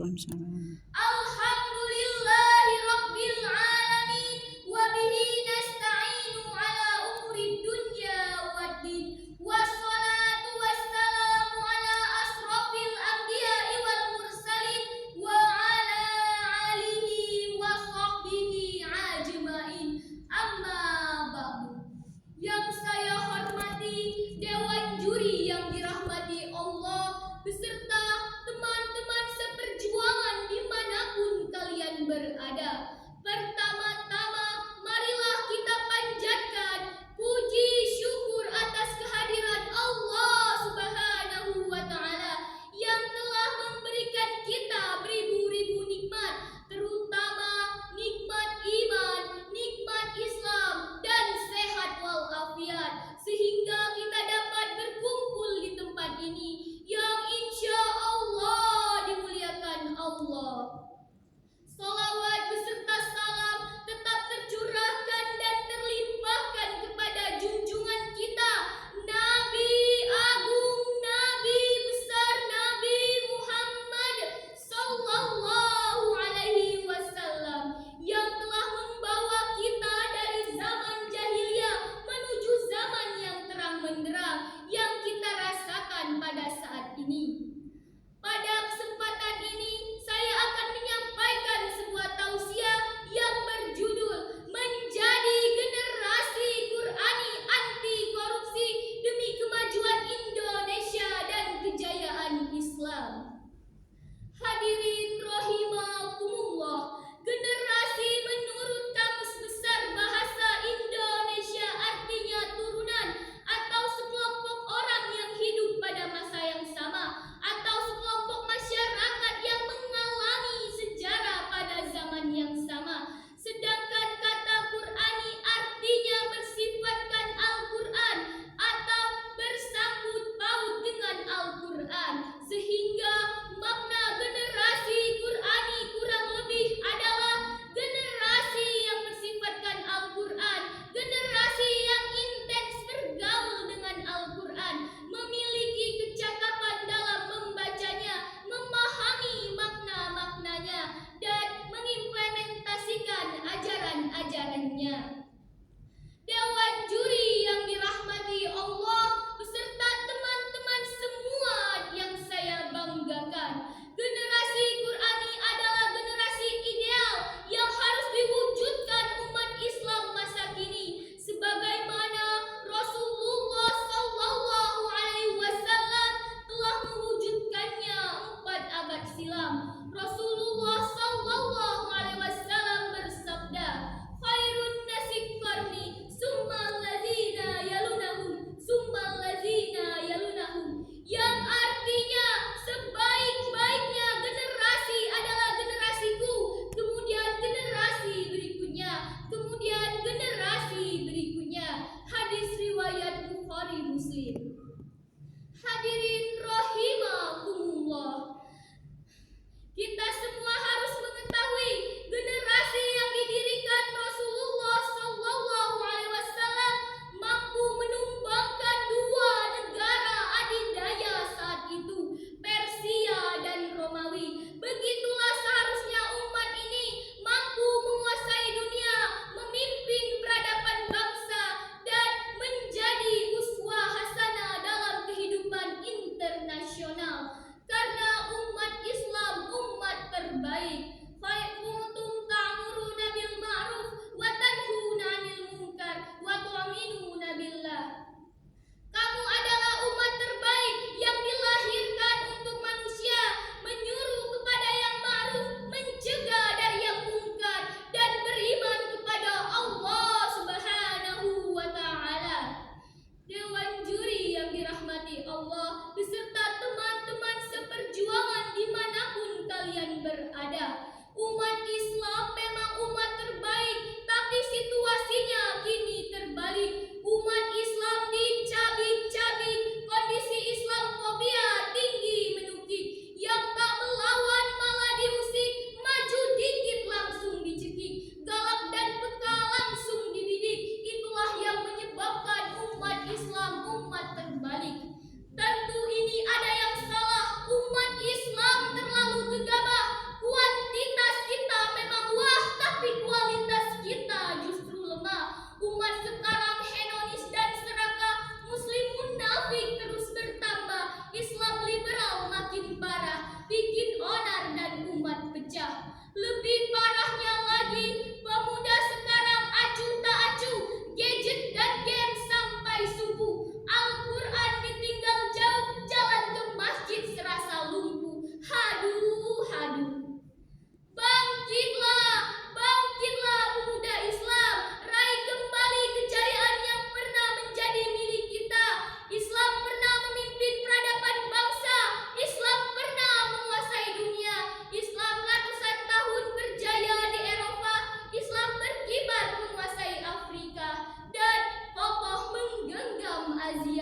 Waalaikumsalam. Alhamdulillahi rabbil alamin wa bihi nasta'inu ala umuri dunya waddin wassalatu wassalamu ala asrofil anbiya'i wal mursalin wa ala alihi wa sahbihi ajmain. Amma ba'du. Yang saya hormati Dewan Juri yang dirahmati Allah beserta teman-teman seperjuangan dimanapun kalian berada. Pertama-tama, marilah kita panjatkan puji syukur atas kehadiran Allah Subhanahu wa Ta'ala yang telah memberikan kita beribu-ribu nikmat, terutama nikmat iman, nikmat Islam, dan sehat walafiat, sehingga kita dapat berkumpul di tempat ini yang insya Allah dimuliakan Allah. Salawat beserta salam tetap tercurahkan dan terlimpahkan kepada junjungan kita, Nabi Agung, Nabi besar, Nabi Muhammad Sallallahu Alaihi Wasallam, yang telah membawa kita dari zaman jahiliyah menuju zaman yang terang benderang yang kita rasakan pada saat ini. Pada kesempatan ini, saya akan menyampaikan sebuah tausiah yang berjudul Menjadi Generasi Qur'ani Anti Korupsi Demi Kemajuan Indonesia dan Kejayaan Islam. Hadirin rahimakumullah, generasi menurut Kamus Besar Bahasa Indonesia artinya turunan atau sekelompok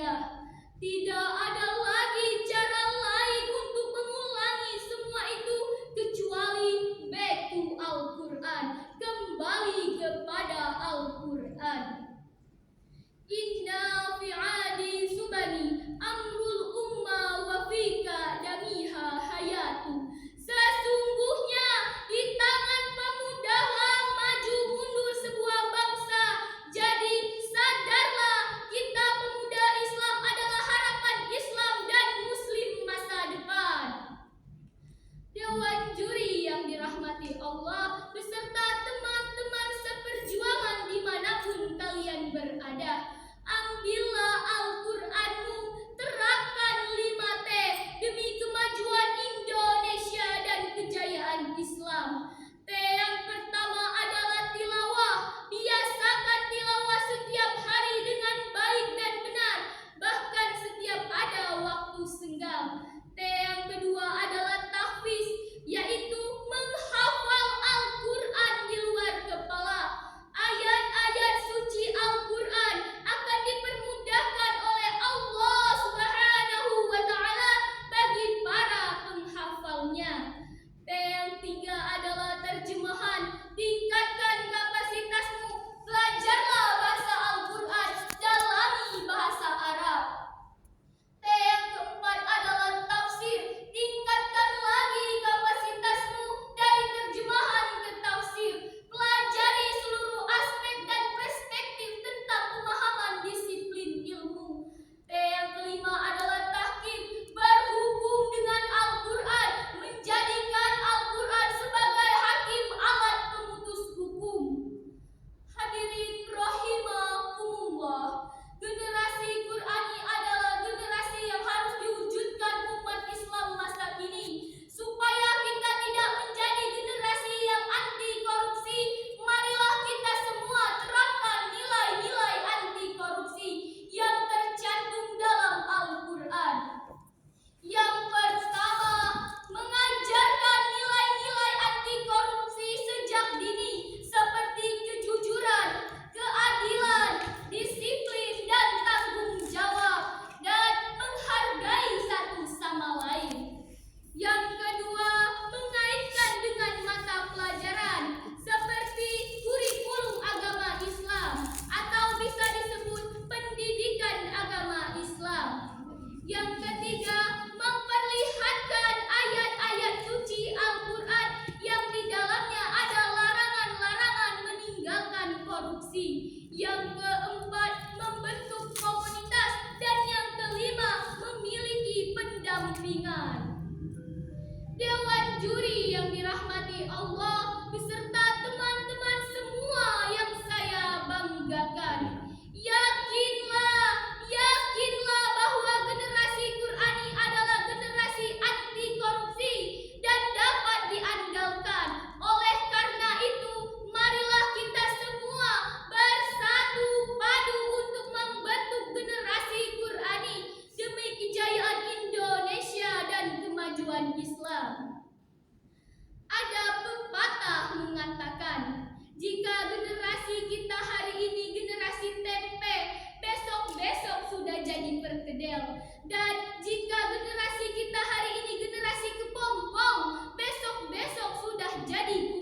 indah. Tidak ada lagi cara lain untuk mengulangi semua itu kecuali back to Al-Quran, kembali kepada Al-Quran. Inna fi adi subani amrul umma wa fika damiha hayatu. Sesungguhnya di tangan pemudalah maju mundur sebuah bangsa. Jadi sadarlah, kita pemuda Islam adalah harapan Islam dan Muslim masa depan. Dewan juri yang dirahmati Allah beserta teman-teman seperjuangan dimanapun kalian berada, ambillah Al-Quranmu, terapkan 5T demi kemajuan Indonesia dan kejayaan Islam. T yang pertama adalah tilawah. Biasakan tilawah setiap hari dengan baik dan benar, bahkan setiap ada waktu senggang. T yang kedua adalah tahfiz, yaitu menghafal Al-Quran di luar kepala. Ayat-ayat suci Al-Quran akan dipermudahkan oleh Allah Subhanahu wa Ta'ala bagi para penghafalnya. T yang tiga adalah terjemahan. Tingkatkan kapasitasmu, belajarlah bahasa Al-Quran, dalami bahasa Arab. T yang keempat adalah tafsir. Tingkatkan lagi kapasitasmu dari terjemahan ke tafsir. Pelajari seluruh aspek dan perspektif tentang pemahaman disiplin ilmu. T yang kelima adalah tahkim. Berhukum dengan Al-Quran, menjadikan Al-Quran sebagai hakim, alat pemutus hukum. Hadirin rahimakumullah, generasi Qurani adalah generasi yang harus diwujudkan umat Islam masa kini. Supaya kita tidak menjadi generasi yang anti korupsi, marilah kita semua terapkan nilai-nilai anti korupsi yang tercantum dalam Al-Quran. Yang pertama, mengajarkan nilai-nilai anti korupsi sejak dini, seperti kejujuran, keadilan, disiplin, dan tanggung jawab, dan menghargai satu sama lain. Yang kedua, mengaitkan dengan mata pelajaran seperti kurikulum agama Islam atau bisa disebut pendidikan agama Islam. Yang ketiga, memperlihatkan ayat-ayat suci Al-Quran yang di dalamnya ada larangan-larangan meninggalkan korupsi. Yang keempat, membentuk komunitas. Dan yang kelima, memiliki pendampingan. Dewan juri yang dirahmati Allah beserta teman-teman semua yang saya banggakan, yakinlah bahwa generasi Qurani adalah generasi anti korupsi dan dapat diandalkan. Oleh karena itu, marilah kita semua bersatu padu untuk membentuk generasi Qurani demi kejayaan Indonesia dan kemajuan Islam. Ada pepatah mengatakan, jika generasi kita hari ini generasi tempe, besok-besok sudah jadi perkedel. Dan jika generasi kita hari ini generasi kepompong, besok-besok sudah jadi